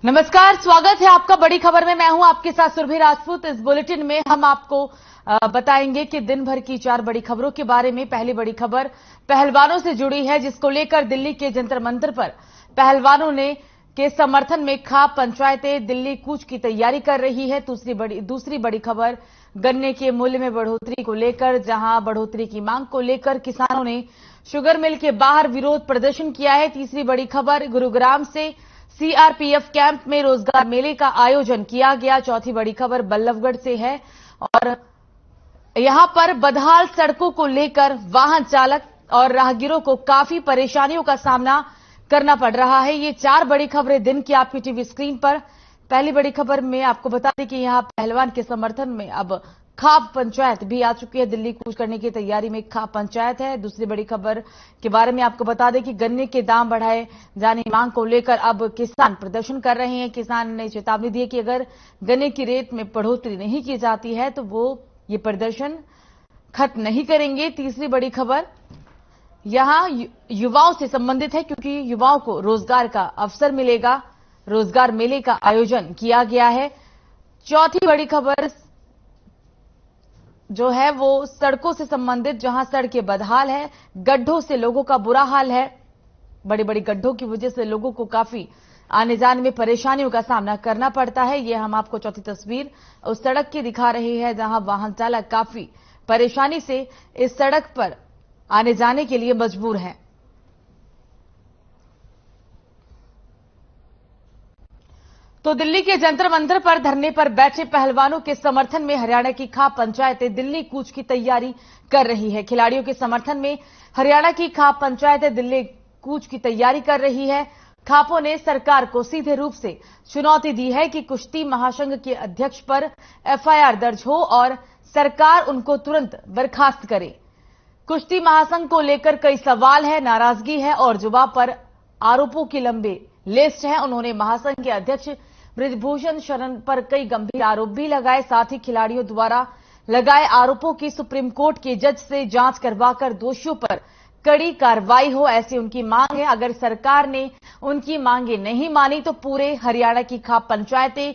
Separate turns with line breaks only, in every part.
नमस्कार, स्वागत है आपका बड़ी खबर में। मैं हूं आपके साथ सुरभि राजपूत। इस बुलेटिन में हम आपको बताएंगे कि दिन भर की 4 बड़ी खबरों के बारे में। पहली बड़ी खबर पहलवानों से जुड़ी है, जिसको लेकर दिल्ली के जंतर मंतर पर पहलवानों ने के समर्थन में खाप पंचायतें दिल्ली कूच की तैयारी कर रही है। दूसरी बड़ी खबर गन्ने के मूल्य में बढ़ोतरी को लेकर, जहां बढ़ोतरी की मांग को लेकर किसानों ने शुगर मिल के बाहर विरोध प्रदर्शन किया है। तीसरी बड़ी खबर गुरुग्राम से सीआरपीएफ कैंप में रोजगार मेले का आयोजन किया गया। चौथी बड़ी खबर बल्लभगढ़ से है और यहां पर बदहाल सड़कों को लेकर वाहन चालक और राहगीरों को काफी परेशानियों का सामना करना पड़ रहा है। ये 4 बड़ी खबरें दिन की आपकी टीवी स्क्रीन पर। पहली बड़ी खबर में आपको बता दें कि यहां पहलवान के समर्थन में अब खाप पंचायत भी आ चुकी है। दिल्ली कूच करने की तैयारी में खाप पंचायत है। दूसरी बड़ी खबर के बारे में आपको बता दें कि गन्ने के दाम बढ़ाए जाने की मांग को लेकर अब किसान प्रदर्शन कर रहे हैं। किसान ने चेतावनी दी है कि अगर गन्ने की रेट में बढ़ोतरी नहीं की जाती है तो वो ये प्रदर्शन खत्म नहीं करेंगे। तीसरी बड़ी खबर यहां युवाओं से संबंधित है, क्योंकि युवाओं को रोजगार का अवसर मिलेगा। रोजगार मेले का आयोजन किया गया है। चौथी बड़ी खबर जो है वो सड़कों से संबंधित, जहां सड़कें बदहाल है, गड्ढों से लोगों का बुरा हाल है। बड़ी बड़ी गड्ढों की वजह से लोगों को काफी आने जाने में परेशानियों का सामना करना पड़ता है। ये हम आपको चौथी तस्वीर उस सड़क की दिखा रहे हैं, जहां वाहन चालक काफी परेशानी से इस सड़क पर आने जाने के लिए मजबूर हैं। तो दिल्ली के जंतर मंतर पर धरने पर बैठे पहलवानों के समर्थन में हरियाणा की खाप पंचायतें दिल्ली कूच की तैयारी कर रही है। खिलाड़ियों के समर्थन में हरियाणा की खाप पंचायतें दिल्ली कूच की तैयारी कर रही है। खापों ने सरकार को सीधे रूप से चुनौती दी है कि कुश्ती महासंघ के अध्यक्ष पर एफआईआर दर्ज हो और सरकार उनको तुरंत बर्खास्त करे। कुश्ती महासंघ को लेकर कई सवाल है, नाराजगी है और जुबान पर आरोपों की लंबी लिस्ट है। उन्होंने महासंघ के अध्यक्ष बृजभूषण शरण पर कई गंभीर आरोप भी लगाए। साथ ही खिलाड़ियों द्वारा लगाए आरोपों की सुप्रीम कोर्ट के जज से जांच करवाकर दोषियों पर कड़ी कार्रवाई हो, ऐसी उनकी मांग है। अगर सरकार ने उनकी मांगे नहीं मानी तो पूरे हरियाणा की खाप पंचायतें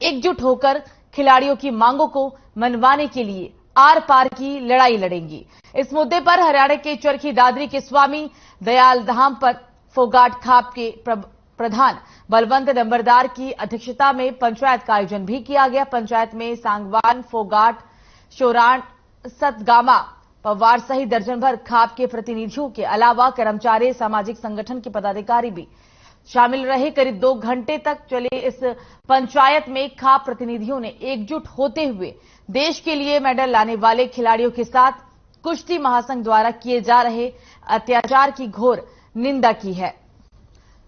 एकजुट होकर खिलाड़ियों की मांगों को मनवाने के लिए आर पार की लड़ाई लड़ेंगी। इस मुद्दे पर हरियाणा के चरखी दादरी के स्वामी दयाल धाम पर फोगाट खाप के प्रधान बलवंत नंबरदार की अध्यक्षता में पंचायत का आयोजन भी किया गया। पंचायत में सांगवान, फोगाट, शोरान, सतगामा, पवार सहित दर्जन भर खाप के प्रतिनिधियों के अलावा कर्मचारी, सामाजिक संगठन के पदाधिकारी भी शामिल रहे। करीब 2 घंटे तक चले इस पंचायत में खाप प्रतिनिधियों ने एकजुट होते हुए देश के लिए मेडल लाने वाले खिलाड़ियों के साथ कुश्ती महासंघ द्वारा किए जा रहे अत्याचार की घोर निंदा की है।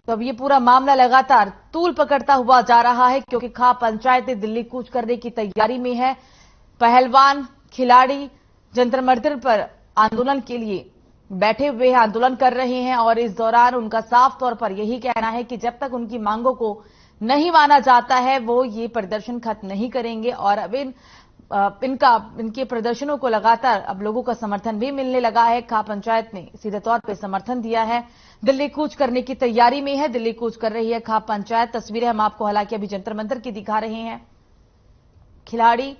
तो अब ये पूरा मामला लगातार तूल पकड़ता हुआ जा रहा है, क्योंकि खाप पंचायतें दिल्ली कूच करने की तैयारी में है। पहलवान खिलाड़ी जंतर मंतर पर आंदोलन के लिए बैठे हुए हैं, आंदोलन कर रहे हैं और इस दौरान उनका साफ तौर पर यही कहना है कि जब तक उनकी मांगों को नहीं माना जाता है वो ये प्रदर्शन खत्म नहीं करेंगे। और अब इनके प्रदर्शनों को लगातार अब लोगों का समर्थन भी मिलने लगा है। खाप पंचायत ने सीधे तौर पर समर्थन दिया है, दिल्ली कूच करने की तैयारी में है। दिल्ली कूच कर रही है खाप पंचायत। तस्वीरें हम आपको हालांकि अभी जंतर मंतर की दिखा रहे हैं। खिलाड़ी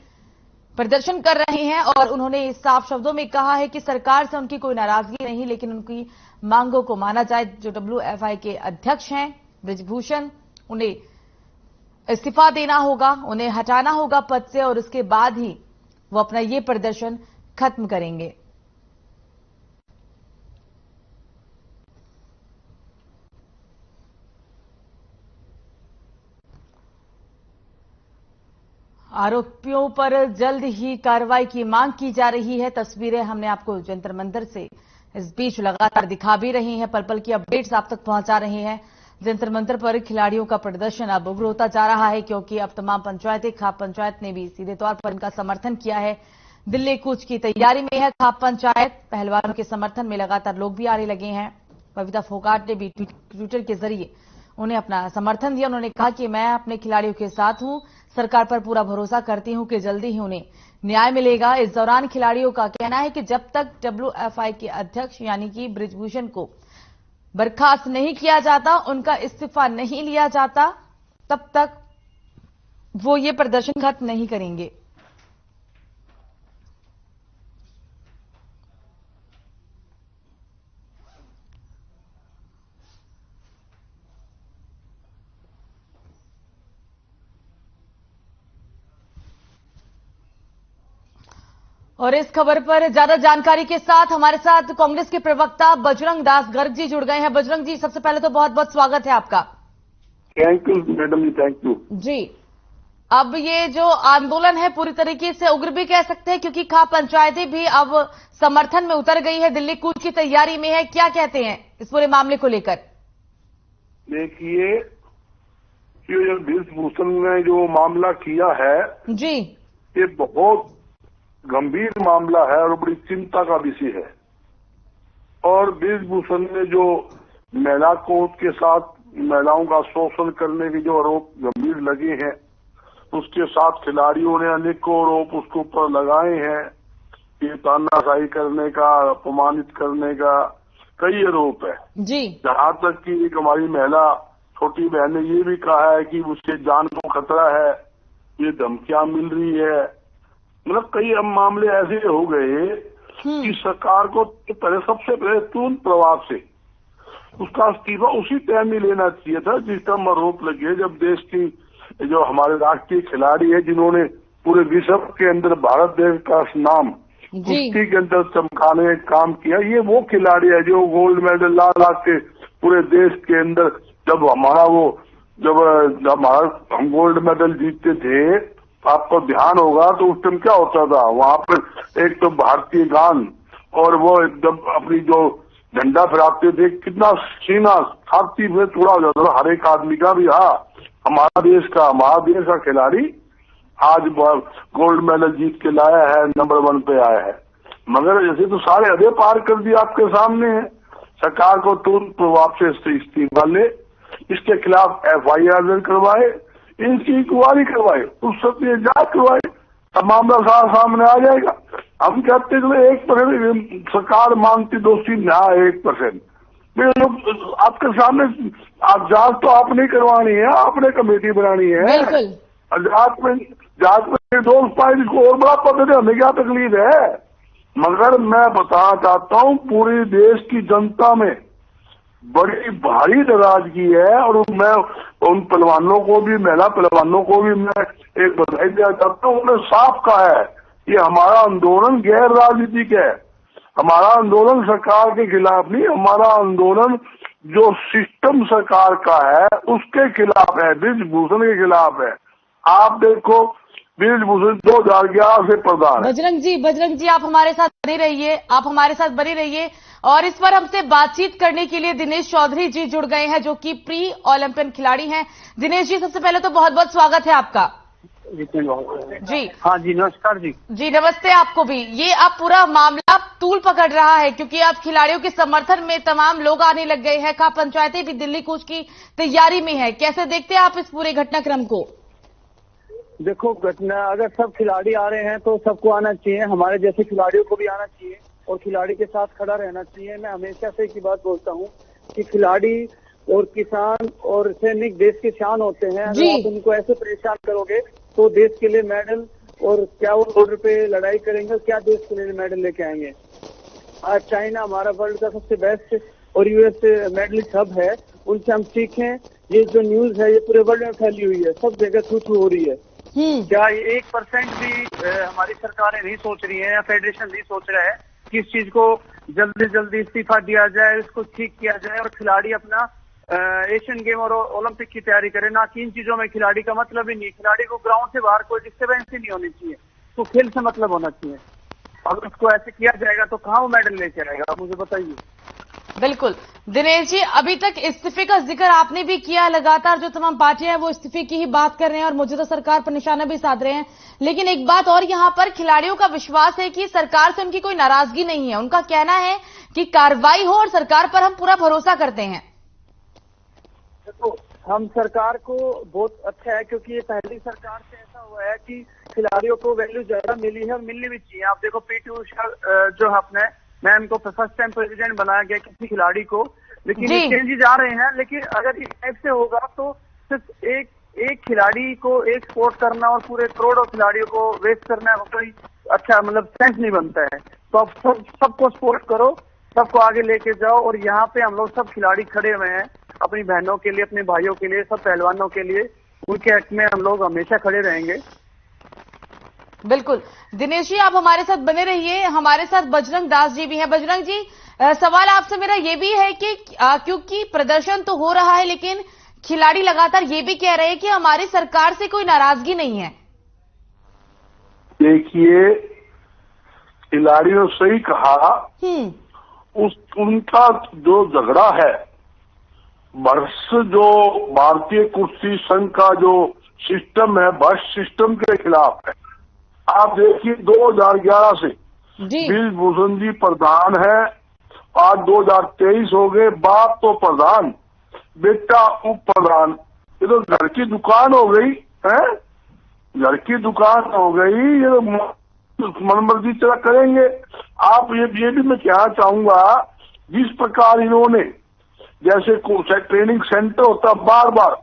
प्रदर्शन कर रहे हैं और उन्होंने साफ शब्दों में कहा है कि सरकार से उनकी कोई नाराजगी नहीं, लेकिन उनकी मांगों को माना जाए। जो WFI के अध्यक्ष हैं बृजभूषण, उन्हें इस्तीफा देना होगा, उन्हें हटाना होगा पद से और उसके बाद ही वो अपना ये प्रदर्शन खत्म करेंगे। आरोपियों पर जल्द ही कार्रवाई की मांग की जा रही है। तस्वीरें हमने आपको जंतर मंतर से इस बीच लगातार दिखा भी रही हैं, पल पल की अपडेट्स आप तक पहुंचा रहे हैं। जंतर मंतर पर खिलाड़ियों का प्रदर्शन अब उग्र होता जा रहा है, क्योंकि अब तमाम पंचायतें, खाप पंचायत ने भी सीधे तौर पर इनका समर्थन किया है। दिल्ली कूच की तैयारी में है खाप पंचायत। पहलवानों के समर्थन में लगातार लोग भी आने लगे हैं। बबीता फोगाट ने भी ट्विटर के जरिए उन्हें अपना समर्थन दिया। उन्होंने कहा कि मैं अपने खिलाड़ियों के साथ हूं, सरकार पर पूरा भरोसा करती हूं कि जल्दी ही उन्हें न्याय मिलेगा। इस दौरान खिलाड़ियों का कहना है कि जब तक WFI के अध्यक्ष यानी कि बृजभूषण को बर्खास्त नहीं किया जाता, उनका इस्तीफा नहीं लिया जाता, तब तक वो ये प्रदर्शन खत्म नहीं करेंगे। और इस खबर पर ज्यादा जानकारी के साथ हमारे साथ कांग्रेस के प्रवक्ता बजरंग दास गर्ग जी जुड़ गए हैं। बजरंग जी, सबसे पहले तो बहुत बहुत स्वागत है आपका।
Thank you madam ji, thank you
ji. अब ये जो आंदोलन है पूरी तरीके से उग्र भी कह सकते हैं, क्योंकि खाप पंचायतें भी अब समर्थन में उतर गई है, दिल्ली कूच की तैयारी में है। क्या कहते हैं इस पूरे मामले को लेकर?
देखिए, ये ब्रिजभूषण ने जो मामला किया है
जी,
ये बहुत गंभीर मामला है और बड़ी चिंता का विषय है। और ब्रिजभूषण ने जो महिला कोर्ट के साथ महिलाओं का शोषण करने के जो आरोप गंभीर लगे हैं, उसके साथ खिलाड़ियों ने अनेकों आरोप उसके ऊपर लगाए हैं। ये तानाशाही करने का, अपमानित करने का कई आरोप है
जी।
जहाँ तक कि एक हमारी महिला छोटी बहन ने ये भी कहा है कि उसके जान को खतरा है, ये धमकियां मिल रही है। मतलब कई अब मामले ऐसे हो गए कि सरकार को तो पहले सबसे पहले तुरंत प्रभाव से उसका इस्तीफा उसी टाइम ही लेना चाहिए था जिस टाइम आरोप लगे, जब देश की जो हमारे राष्ट्रीय खिलाड़ी है जिन्होंने पूरे विश्व के अंदर भारत देश का नाम कुश्ती के अंदर चमकाने का काम किया। ये वो खिलाड़ी है जो गोल्ड मेडल ला ला के पूरे देश के अंदर, जब हम गोल्ड मेडल जीतते थे, आपको ध्यान होगा तो उस टाइम क्या होता था, वहां पर एक तो भारतीय गान और वो एकदम अपनी जो झंडा फहराते थे, कितना सीना छाती में थोड़ा हो जाता था हर एक आदमी का भी। हाँ, हमारा देश का खिलाड़ी आज गोल्ड मेडल जीत के लाया है, नंबर 1 पे आया है। मगर ऐसे तो सारे हदे पार कर दिए आपके सामने है। सरकार को तुरंत प्रभाव से इस्तीफा ले, इसके खिलाफ FIR दर्ज करवाए, इनकी इंक्वायरी करवाए, उस सत्य जांच करवाए, अब मामला सामने आ जाएगा। हम कहते हैं 1% सरकार मानती दोषी ना 1%। आपके सामने आप जांच तो आपने करवानी है, आपने कमेटी बनानी है। जांच में दोष पाए जिसको और बड़ा पद है, हमें क्या तकलीफ है। मगर मैं बताना चाहता हूँ पूरी देश की जनता में बड़ी भारी नाराजगी है। और मैं उन पहलवानों को भी, महिला पहलवानों को भी मैं एक बधाई देना चाहता हूँ। उन्होंने साफ कहा है कि हमारा आंदोलन गैर राजनीतिक है, हमारा आंदोलन सरकार के खिलाफ नहीं, हमारा आंदोलन जो सिस्टम सरकार का है उसके खिलाफ है, ब्रिजभूषण के खिलाफ है। आप देखो, ब्रिजभूषण 2011 से प्रधान है।
बजरंग जी, आप हमारे साथ बने रहिए और इस पर हमसे बातचीत करने के लिए दिनेश चौधरी जी जुड़ गए हैं, जो कि प्री ओलंपियन खिलाड़ी हैं। दिनेश जी, सबसे पहले तो बहुत बहुत स्वागत है आपका। जी
हाँ जी, नमस्कार जी।
जी नमस्ते आपको भी। ये अब पूरा मामला तूल पकड़ रहा है, क्योंकि अब खिलाड़ियों के समर्थन में तमाम लोग आने लग गए हैं। खाप पंचायतें भी दिल्ली कूच की तैयारी में है। कैसे देखते हैं आप इस पूरे घटनाक्रम को?
देखो, अगर सब खिलाड़ी आ रहे हैं तो सबको आना चाहिए, हमारे जैसे खिलाड़ियों को भी आना चाहिए और खिलाड़ी के साथ खड़ा रहना चाहिए। मैं हमेशा से एक बात बोलता हूँ कि खिलाड़ी और किसान और सैनिक देश की शान होते हैं। अगर आप उनको ऐसे परेशान करोगे तो देश के लिए मेडल, और क्या वो बॉर्डर पे लड़ाई करेंगे, क्या देश के लिए मेडल लेके आएंगे। आज चाइना हमारा वर्ल्ड का सबसे बेस्ट और US मेडलिस्ट हब है, उनसे हम सीखें। ये जो न्यूज है ये पूरे वर्ल्ड में फैली हुई है, सब जगह थू हो रही है। क्या 1% भी हमारी सरकारें नहीं सोच रही है या फेडरेशन नहीं सोच रहा है कि इस चीज को जल्दी जल्दी इस्तीफा दिया जाए, इसको ठीक किया जाए और खिलाड़ी अपना एशियन गेम और ओलंपिक की तैयारी करे। ना कि इन चीजों में खिलाड़ी का मतलब ही नहीं। खिलाड़ी को ग्राउंड से बाहर कोई डिस्टर्बेंस ही नहीं होनी चाहिए, तो खेल से मतलब होना चाहिए। अगर उसको ऐसे किया जाएगा तो कहाँ वो मेडल लेके आएगा, आप मुझे बताइए।
बिल्कुल दिनेश जी, अभी तक इस्तीफे का जिक्र आपने भी किया। लगातार जो तमाम पार्टियां हैं वो इस्तीफे की ही बात कर रहे हैं और मुझे तो सरकार पर निशाना भी साध रहे हैं। लेकिन एक बात और, यहाँ पर खिलाड़ियों का विश्वास है कि सरकार से उनकी कोई नाराजगी नहीं है। उनका कहना है कि कार्रवाई हो और सरकार पर हम पूरा भरोसा करते हैं।
देखो, हम सरकार को बहुत अच्छा है, क्योंकि ये पहली सरकार से ऐसा हुआ है कि खिलाड़ियों को वैल्यू ज्यादा मिली है और मिलनी भी चाहिए। आप देखो, PT ऊषा जो अपने मैम को फर्स्ट टाइम प्रेसिडेंट बनाया गया किसी खिलाड़ी को, लेकिन चेंजेस आ रहे हैं। लेकिन अगर इस टाइप से होगा तो सिर्फ एक एक खिलाड़ी को एक्सपोर्ट करना और पूरे करोड़ों खिलाड़ियों को वेस्ट करना कोई अच्छा मतलब सेंस नहीं बनता है। तो अब सबको सपोर्ट करो, सबको आगे लेके जाओ। और यहाँ पे हम लोग सब खिलाड़ी खड़े हुए हैं अपनी बहनों के लिए, अपने भाइयों के लिए, सब पहलवानों के लिए, उनके हक में हम लोग हमेशा खड़े रहेंगे।
बिल्कुल दिनेश जी, आप हमारे साथ बने रहिए। हमारे साथ बजरंग दास जी भी हैं। बजरंग जी, सवाल आपसे मेरा ये भी है कि क्योंकि प्रदर्शन तो हो रहा है, लेकिन खिलाड़ी लगातार ये भी कह रहे हैं कि हमारी सरकार से कोई नाराजगी नहीं है।
देखिए, खिलाड़ियों से ही कहा, उनका जो झगड़ा है वर्ष जो भारतीय कुश्ती संघ का जो सिस्टम है, बस सिस्टम के खिलाफ है। आप देखिए 2011 से ब्रिजभूषण जी प्रधान है, आज 2023 हो गए, बाप तो प्रधान, बेटा उप प्रधान। ये तो घर की दुकान हो गई है, घर की दुकान हो गई। ये तो मनमर्जी चला करेंगे। आप ये भी मैं कहना चाहूंगा, जिस प्रकार इन्होंने जैसे ट्रेनिंग सेंटर होता, बार बार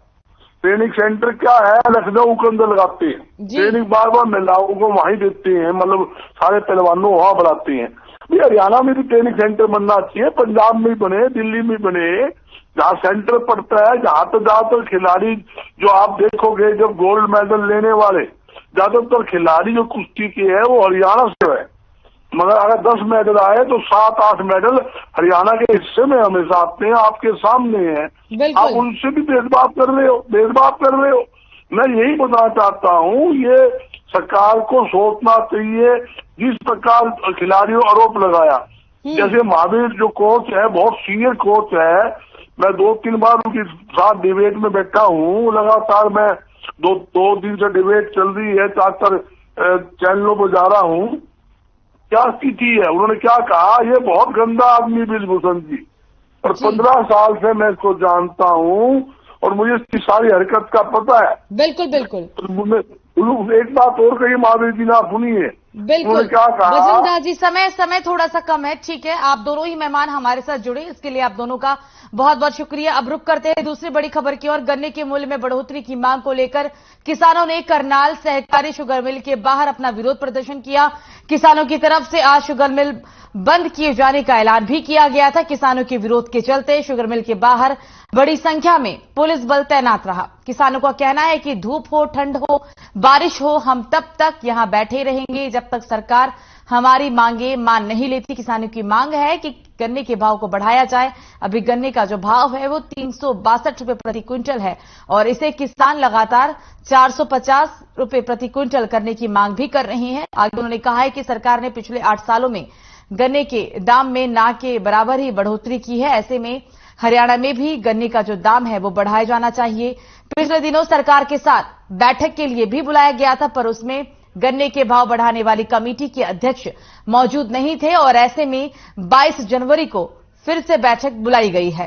ट्रेनिंग सेंटर क्या है, लखनऊ के अंदर लगाते हैं ट्रेनिंग, बार बार महिलाओं को वहीं देते हैं, मतलब सारे पहलवानों वहां बनाते हैं। हरियाणा में भी ट्रेनिंग सेंटर बनना चाहिए, पंजाब में बने, दिल्ली में बने, जहाँ सेंटर पड़ता है, जहाँ तो ज्यादातर खिलाड़ी जो आप देखोगे जब गोल्ड मेडल लेने वाले ज्यादातर खिलाड़ी जो कुश्ती के है वो हरियाणा से है। मगर अगर 10 मेडल आए तो 7-8 मेडल हरियाणा के हिस्से में हमेशा आते हैं, आपके सामने हैं। आप उनसे भी भेदभाव कर रहे हो। मैं यही बताना चाहता हूँ, ये सरकार को सोचना चाहिए। जिस प्रकार खिलाड़ियों आरोप लगाया, जैसे महावीर जो कोच है, बहुत सीनियर कोच है, मैं 2-3 बार उनके साथ डिबेट में बैठा हूँ, लगातार मैं दो दिन से डिबेट चल रही है, 4 चैनलों पर जा रहा हूँ। क्या स्थिति है, उन्होंने क्या कहा, ये बहुत गंदा आदमी ब्रिजभूषण जी, और 15 साल से मैं इसको जानता हूँ और मुझे इसकी सारी हरकत का पता है।
बिल्कुल।
तो एक बात और कही महावीर जी ने, आप सुनिए,
बिल्कुल
क्या कहा।
बजरंग दास जी, समय थोड़ा सा कम है, ठीक है। आप दोनों ही मेहमान हमारे साथ जुड़े, इसके लिए आप दोनों का बहुत बहुत शुक्रिया। अब रुक करते हैं दूसरी बड़ी खबर की ओर। गन्ने के मूल्य में बढ़ोतरी की मांग को लेकर किसानों ने करनाल सहकारी शुगर मिल के बाहर अपना विरोध प्रदर्शन किया। किसानों की तरफ से आज शुगर मिल बंद किए जाने का ऐलान भी किया गया था। किसानों के विरोध के चलते शुगर मिल के बाहर बड़ी संख्या में पुलिस बल तैनात रहा। किसानों का कहना है कि धूप हो, ठंड हो, बारिश हो, हम तब तक यहां बैठे रहेंगे जब तक सरकार हमारी मांगे मान नहीं लेती। किसानों की मांग है कि गन्ने के भाव को बढ़ाया जाए। अभी गन्ने का जो भाव है वो 362 रुपए प्रति क्विंटल है और इसे किसान लगातार 450 रुपए प्रति क्विंटल करने की मांग भी कर रहे हैं। आगे उन्होंने कहा है कि सरकार ने पिछले 8 सालों में गन्ने के दाम में ना के बराबर ही बढ़ोतरी की है। ऐसे में हरियाणा में भी गन्ने का जो दाम है वो बढ़ाया जाना चाहिए। पिछले दिनों सरकार के साथ बैठक के लिए भी बुलाया गया था, पर उसमें गन्ने के भाव बढ़ाने वाली कमेटी के अध्यक्ष मौजूद नहीं थे और ऐसे में 22 जनवरी को फिर से बैठक बुलाई गई है।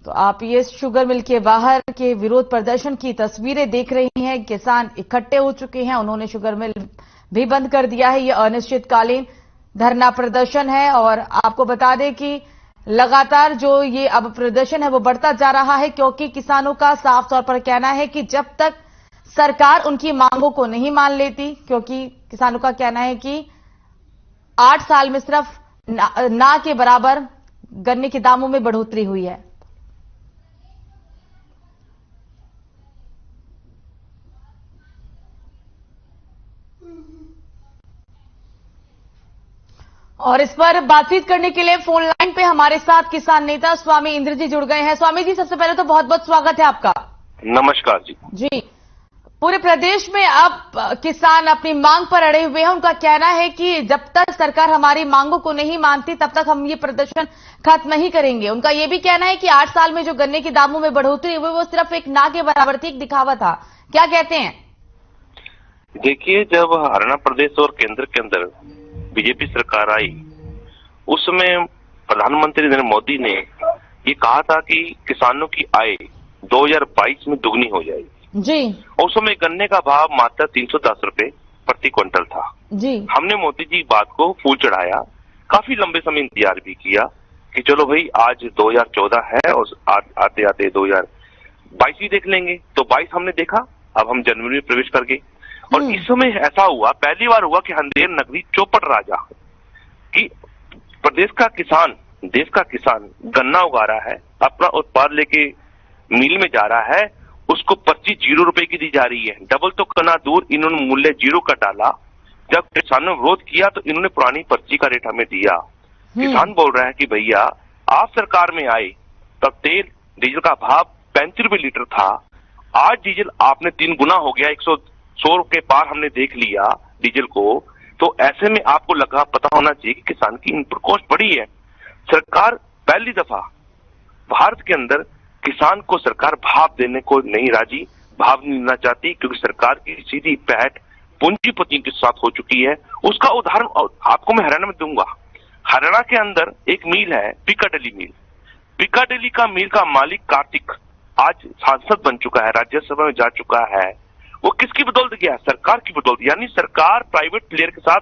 तो आप ये शुगर मिल के बाहर के विरोध प्रदर्शन की तस्वीरें देख रही हैं। किसान इकट्ठे हो चुके हैं, उन्होंने शुगर मिल भी बंद कर दिया है। ये अनिश्चितकालीन धरना प्रदर्शन है और आपको बता दें कि लगातार जो ये अब प्रदर्शन है वो बढ़ता जा रहा है, क्योंकि किसानों का साफ तौर पर कहना है कि जब तक सरकार उनकी मांगों को नहीं मान लेती, क्योंकि किसानों का कहना है कि 8 साल में सिर्फ ना के बराबर गन्ने के दामों में बढ़ोतरी हुई है। और इस पर बातचीत करने के लिए फोन लाइन पे हमारे साथ किसान नेता स्वामी इंद्र जी जुड़ गए हैं। स्वामी जी, सबसे पहले तो बहुत बहुत स्वागत है आपका।
नमस्कार जी।
पूरे प्रदेश में अब किसान अपनी मांग पर अड़े हुए हैं। उनका कहना है कि जब तक सरकार हमारी मांगों को नहीं मानती तब तक हम ये प्रदर्शन खत्म नहीं करेंगे। उनका ये भी कहना है कि 8 साल में जो गन्ने के दामों में बढ़ोतरी हुई वो सिर्फ एक ना के बराबर थी, एक दिखावा था। क्या कहते हैं?
देखिए, जब हरियाणा प्रदेश और केंद्र के अंदर बीजेपी सरकार आई, उस समय प्रधानमंत्री नरेंद्र मोदी ने ये कहा था कि किसानों की आय 2022 में दुगनी हो जाएगी
जी।
और उस समय गन्ने का भाव मात्र 310 रुपए प्रति क्विंटल था जी। हमने मोदी जी बात को फूल चढ़ाया, काफी लंबे समय इंतजार भी किया कि चलो भाई आज 2014 है और आते आते 2022 ही देख लेंगे। तो 22 हमने देखा, अब हम जनवरी में प्रवेश कर गए। और इस समय ऐसा हुआ, पहली बार हुआ कि अंधेर नगरी चौपट राजा, कि प्रदेश का किसान, देश का किसान गन्ना उगा रहा है, अपना उत्पाद लेके मिल में जा रहा है, उसको पर्ची 0 रुपए की दी जा रही है। डबल तो करना दूर, इन्होंने मूल्य 0 का डाला। जब किसानों ने विरोध किया तो इन्होंने पुरानी पर्ची का रेट हमें दिया। किसान बोल रहा है कि भैया आप सरकार में आए तब तेल डीजल का भाव 35 रुपए लीटर था, आज डीजल आपने 3 गुना हो गया, 100 के पार हमने देख लिया डीजल को। तो ऐसे में आपको लगा, पता होना चाहिए कि किसान की इनपुट कॉस्ट बढ़ी है। सरकार पहली दफा भारत के अंदर किसान को सरकार भाव देने को नहीं राजी, भाव नहीं देना चाहती, क्योंकि सरकार की सीधी पैठ पूंजीपतियों के साथ हो चुकी है। उसका उदाहरण आपको मैं हरियाणा में दूंगा। हरियाणा के अंदर एक मिल है पिकाडेली मिल। पिकाडेली का मिल का मालिक कार्तिक आज सांसद बन चुका है, राज्यसभा में जा चुका है। वो किसकी बदौलत गया? सरकार की बदौलत। यानी सरकार प्राइवेट प्लेयर के साथ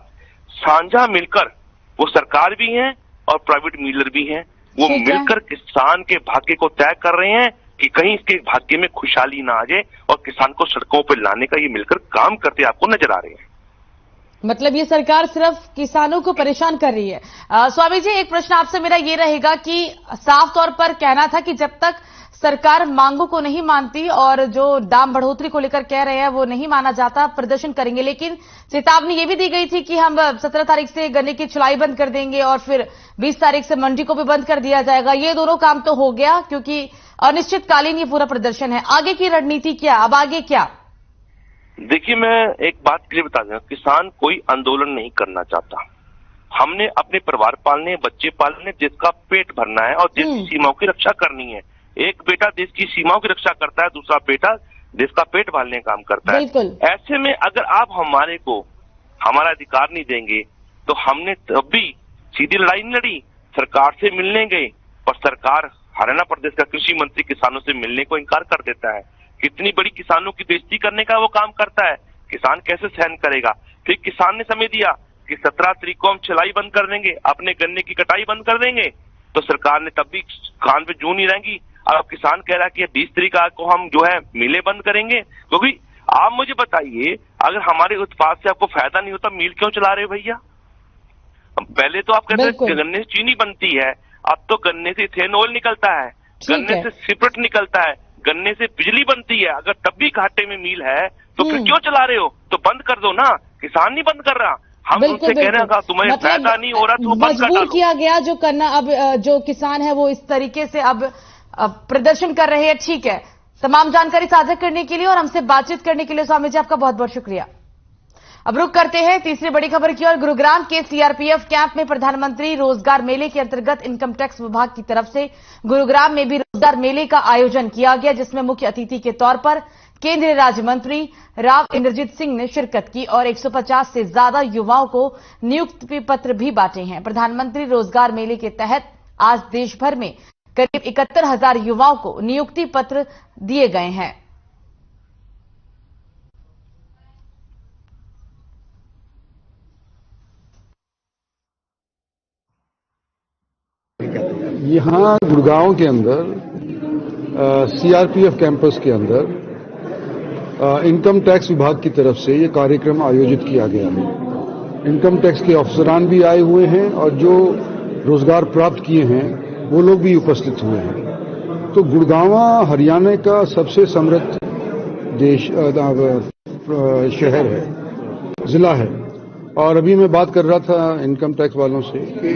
साझा मिलकर, वो सरकार भी है और प्राइवेट मिलर भी है, वो मिलकर किसान के भाग्य को तय कर रहे हैं कि कहीं इसके भाग्य में खुशहाली ना आ जाए, और किसान को सड़कों पर लाने का ये मिलकर काम करते आपको नजर आ रहे हैं।
मतलब ये सरकार सिर्फ किसानों को परेशान कर रही है। स्वामी जी, एक प्रश्न आपसे मेरा ये रहेगा कि साफ तौर पर कहना था कि जब तक सरकार मांगों को नहीं मानती और जो दाम बढ़ोतरी को लेकर कह रहे हैं वो नहीं माना जाता, प्रदर्शन करेंगे। लेकिन चेतावनी ये भी दी गई थी कि हम 17 तारीख से गन्ने की चुलाई बंद कर देंगे और फिर 20 तारीख से मंडी को भी बंद कर दिया जाएगा। ये दोनों काम तो हो गया, क्योंकि अनिश्चितकालीन ये पूरा प्रदर्शन है। आगे की रणनीति क्या? अब आगे क्या?
देखिए, मैं एक बात क्लियर बता दूं, किसान कोई आंदोलन नहीं करना चाहता। हमने अपने परिवार पालने, बच्चे पालने, देश का पेट भरना है और देश की सीमाओं की रक्षा करनी है। एक बेटा देश की सीमाओं की रक्षा करता है, दूसरा बेटा देश का पेट पालने का काम करता है। ऐसे में अगर आप हमारे को हमारा अधिकार नहीं देंगे तो हमने तब भी सीधी लड़ाई नहीं लड़ी, सरकार से मिलने गए, और सरकार, हरियाणा प्रदेश का कृषि मंत्री किसानों से मिलने को इनकार कर देता है। कितनी बड़ी किसानों की बेइज्जती करने का वो काम करता है, किसान कैसे सहन करेगा? फिर किसान ने समय दिया कि 17 तारीख को हम चलाई बंद कर देंगे, अपने गन्ने की कटाई बंद कर देंगे, तो सरकार ने तब भी कान पे जू नहीं रहेंगी। अब किसान कह रहा है कि 20 तारीख को हम जो है मिलें बंद करेंगे। क्योंकि आप मुझे बताइए, अगर हमारे उत्पाद से आपको फायदा नहीं होता, मिल क्यों चला रहे हो भैया? पहले तो आप कहते हैं गन्ने से चीनी बनती है, अब तो गन्ने से इथेनॉल निकलता है, गन्ने से सिपरेट निकलता है, गन्ने से बिजली बनती है। अगर तब भी घाटे में मिल है तो फिर क्यों चला रहे हो? तो बंद कर दो ना। किसान नहीं बंद कर रहा, हम उनसे कह रहे हैं तुम्हें मतलब फायदा नहीं हो रहा तो बंद कर डालो।
किया गया जो करना, अब जो किसान है वो इस तरीके से अब प्रदर्शन कर रहे हैं। ठीक है, तमाम जानकारी साझा करने के लिए और हमसे बातचीत करने के लिए स्वामी जी आपका बहुत बहुत शुक्रिया। अब रुक करते हैं तीसरी बड़ी खबर की ओर। गुरुग्राम के सीआरपीएफ कैंप में प्रधानमंत्री रोजगार मेले के अंतर्गत इनकम टैक्स विभाग की तरफ से गुरुग्राम में भी रोजगार मेले का आयोजन किया गया, जिसमें मुख्य अतिथि के तौर पर केंद्रीय राज्य मंत्री राव इंद्रजीत सिंह ने शिरकत की और 150 से ज्यादा युवाओं को नियुक्ति पत्र भी बांटे हैं। प्रधानमंत्री रोजगार मेले के तहत आज देश भर में करीब 71,000 युवाओं को नियुक्ति पत्र दिए गए हैं।
यहाँ गुड़गांव के अंदर सीआरपीएफ कैंपस के अंदर इनकम टैक्स विभाग की तरफ से ये कार्यक्रम आयोजित किया गया है। इनकम टैक्स के अफसरान भी आए हुए हैं और जो रोजगार प्राप्त किए हैं वो लोग भी उपस्थित हुए हैं। तो गुड़गांव हरियाणा का सबसे समृद्ध शहर है, जिला है। और अभी मैं बात कर रहा था इनकम टैक्स वालों से कि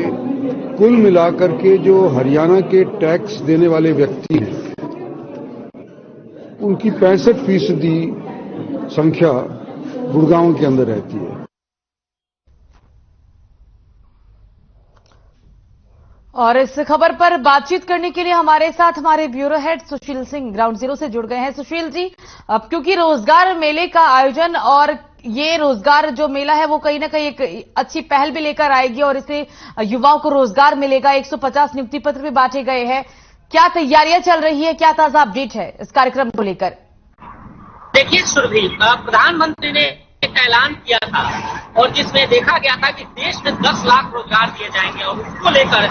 कुल मिलाकर के जो हरियाणा के टैक्स देने वाले व्यक्ति हैं उनकी 65% संख्या गुड़गांव के अंदर रहती है।
और इस खबर पर बातचीत करने के लिए हमारे साथ हमारे bureau head Sushil Singh ground zero से जुड़ गए हैं। सुशील जी, अब क्योंकि रोजगार मेले का आयोजन और ये रोजगार जो मेला है वो कहीं ना कहीं एक अच्छी पहल भी लेकर आएगी और इससे युवाओं को रोजगार मिलेगा। 150 नियुक्ति पत्र भी बांटे गए हैं। क्या तैयारियां चल रही है, क्या ताजा अपडेट है इस कार्यक्रम को लेकर?
देखिए सुरभि, प्रधानमंत्री ने एक ऐलान किया था और जिसमें देखा गया था कि देश में 10 लाख रोजगार दिए जाएंगे और उसको लेकर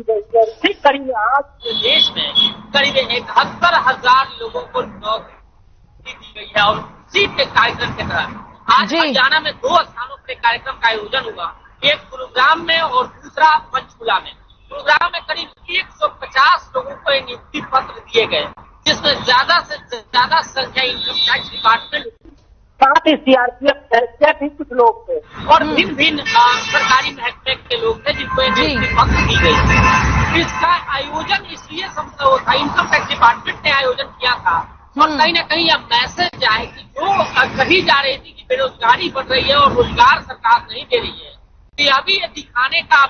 की गई है। ठीक करीब आज देश में करीब 71,000 लोगों को नौकरी दी गई है और उसी के कार्यक्रम के तहत आज हरियाणा में 2 स्थानों पर कार्यक्रम का आयोजन हुआ, एक गुरुग्राम में और दूसरा पंचकुला में। गुरुग्राम में करीब 150 लोगों को नियुक्ति पत्र दिए गए, जिसमें ज्यादा से ज्यादा संख्या इनकम टैक्स डिपार्टमेंट, साथ ही सीआरपीएफ के भी कुछ लोग थे और भिन्न भिन्न सरकारी महकमे के लोग थे जिनको नियुक्ति पत्र दी गई। इसका आयोजन इसलिए था, इनकम टैक्स डिपार्टमेंट ने आयोजन किया था और कहीं न कहीं यह मैसेज आए कि जो कही जा रही थी कि बेरोजगारी बढ़ रही है और रोजगार सरकार नहीं दे रही है, तो अभी ये दिखाने का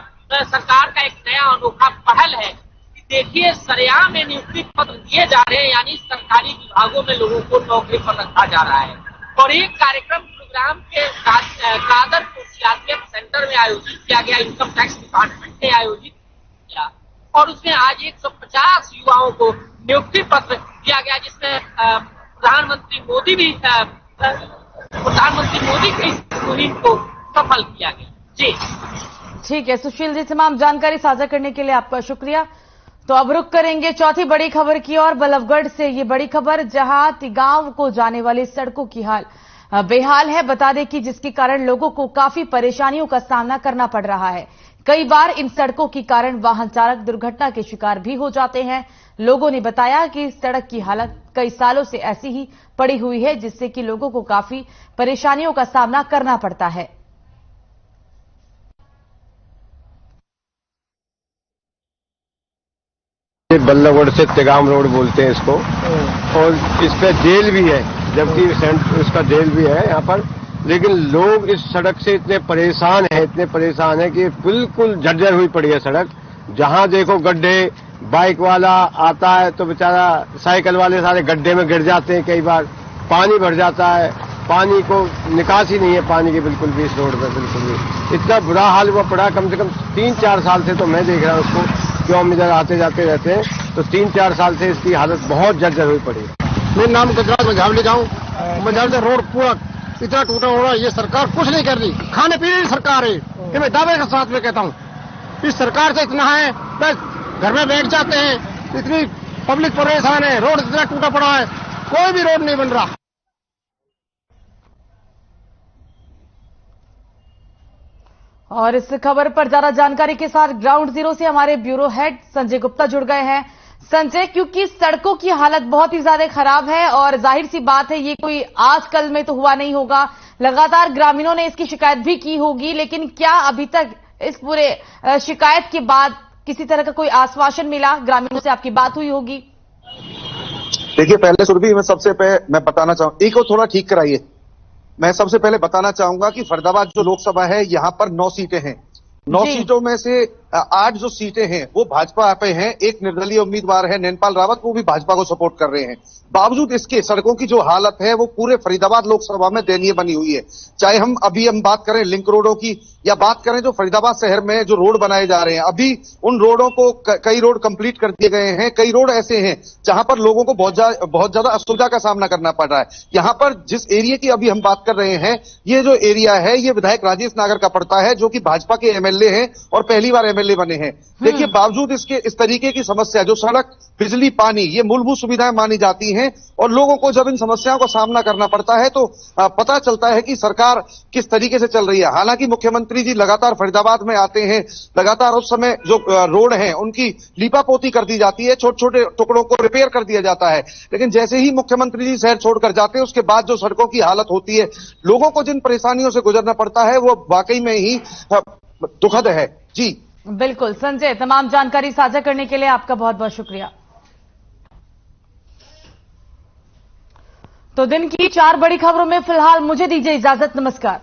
सरकार का एक नया अनोखा पहल है कि देखिए सरेआम में नियुक्ति पत्र दिए जा रहे हैं, यानी सरकारी विभागों में लोगों को नौकरी पर रखा जा रहा है। और एक कार्यक्रम गुरुग्राम के कादरपुर सीआरपीएफ सेंटर में आयोजित किया गया, इनकम टैक्स डिपार्टमेंट ने आयोजित किया और उसमें आज 150 युवाओं को नियुक्ति पत्र दिया गया, जिसमें प्रधानमंत्री मोदी की इस मुहिम को सफल किया गया। जी
ठीक है सुशील जी, तमाम जानकारी साझा करने के लिए आपका शुक्रिया। तो अब रुक करेंगे चौथी बड़ी खबर की ओर, बल्लभगढ़ से ये बड़ी खबर, जहां तिगांव को जाने वाली सड़कों की हाल बेहाल है। बता दें कि जिसके कारण लोगों को काफी परेशानियों का सामना करना पड़ रहा है। कई बार इन सड़कों के कारण वाहन चालक दुर्घटना के शिकार भी हो जाते हैं। लोगों ने बताया कि सड़क की हालत कई सालों से ऐसी ही पड़ी हुई है, जिससे कि लोगों को काफी परेशानियों का सामना करना पड़ता है।
बल्लभगढ़ से तिगाम रोड बोलते हैं इसको, और इस पे जेल भी है, जबकि इसका जेल भी है यहाँ पर। लेकिन लोग इस सड़क से इतने परेशान हैं कि बिल्कुल जर्जर हुई पड़ी है सड़क। जहां देखो गड्ढे, बाइक वाला आता है तो बेचारा साइकिल वाले सारे गड्ढे में गिर जाते हैं। कई बार पानी भर जाता है, पानी को निकासी नहीं है पानी की बिल्कुल भी इस रोड पे, बिल्कुल भी इतना बुरा हाल हुआ पड़ा। कम से कम 3-4 साल से तो मैं देख रहा हूँ उसको, क्यों हम इधर आते जाते रहते हैं, तो 3-4 साल से इसकी हालत बहुत जर्जर हुई पड़ी है।
मेरा नाम गुजरात मझावली गाँव, मझावली रोड पूरा इतना टूटा हो रहा है। ये सरकार कुछ नहीं कर रही, खाने पीने की सरकार है, ये मैं दावे के साथ में कहता हूँ। इस सरकार से इतना है, बस घर में बैठ जाते हैं, इतनी पब्लिक परेशान है, रोड इतना टूटा पड़ा है, कोई भी रोड नहीं बन रहा।
और इस खबर पर ज्यादा जानकारी के साथ ग्राउंड जीरो से हमारे ब्यूरो हेड संजय गुप्ता जुड़ गए हैं। संजय, क्योंकि सड़कों की हालत बहुत ही ज्यादा खराब है और जाहिर सी बात है ये कोई आजकल में तो हुआ नहीं होगा, लगातार ग्रामीणों ने इसकी शिकायत भी की होगी, लेकिन क्या अभी तक इस पूरे शिकायत के बाद किसी तरह का कोई आश्वासन मिला? ग्रामीणों से आपकी बात हुई होगी।
देखिए, पहले सुरभि मैं बताना चाहूँ, एक और थोड़ा ठीक कराइए। मैं सबसे पहले बताना चाहूंगा कि फरीदाबाद जो लोकसभा है यहाँ पर 9 सीटें हैं। 9 सीटों में से 8 जो सीटें हैं वो भाजपा पे हैं। एक निर्दलीय उम्मीदवार है नैनपाल रावत, वो भी भाजपा को सपोर्ट कर रहे हैं। बावजूद इसके सड़कों की जो हालत है वो पूरे फरीदाबाद लोकसभा में दयनीय बनी हुई है। चाहे हम बात करें लिंक रोडों की या बात करें जो फरीदाबाद शहर में जो रोड बनाए जा रहे हैं, अभी उन रोडों को कई रोड कंप्लीट कर दिए गए हैं। कई रोड ऐसे हैं जहां पर लोगों को बहुत ज्यादा असुविधा का सामना करना पड़ रहा है। यहाँ पर जिस एरिया की अभी हम बात कर रहे हैं, ये जो एरिया है ये विधायक राजेश नागर का पड़ता है, जो कि भाजपा के एमएलए हैं और पहली बार एमएलए बने हैं। देखिए, बावजूद इसके इस तरीके की समस्या, जो सड़क, बिजली, पानी, ये मूलभूत सुविधाएं मानी जाती हैं और लोगों को जब इन समस्याओं का सामना करना पड़ता है तो पता चलता है कि सरकार किस तरीके से चल रही है। हालांकि मुख्यमंत्री जी लगातार फरीदाबाद में आते हैं, लगातार उस समय जो रोड हैं उनकी लीपापोती कर दी जाती है, छोटे छोटे टुकड़ों को रिपेयर कर दिया जाता है, लेकिन जैसे ही मुख्यमंत्री जी शहर छोड़कर जाते हैं उसके बाद जो सड़कों की हालत होती है, लोगों को जिन परेशानियों से गुजरना पड़ता है वो वाकई में ही दुखद है। जी
बिल्कुल संजय, तमाम जानकारी साझा करने के लिए आपका बहुत बहुत शुक्रिया। तो दिन की 4 बड़ी खबरों में फिलहाल मुझे दीजिए इजाजत, नमस्कार।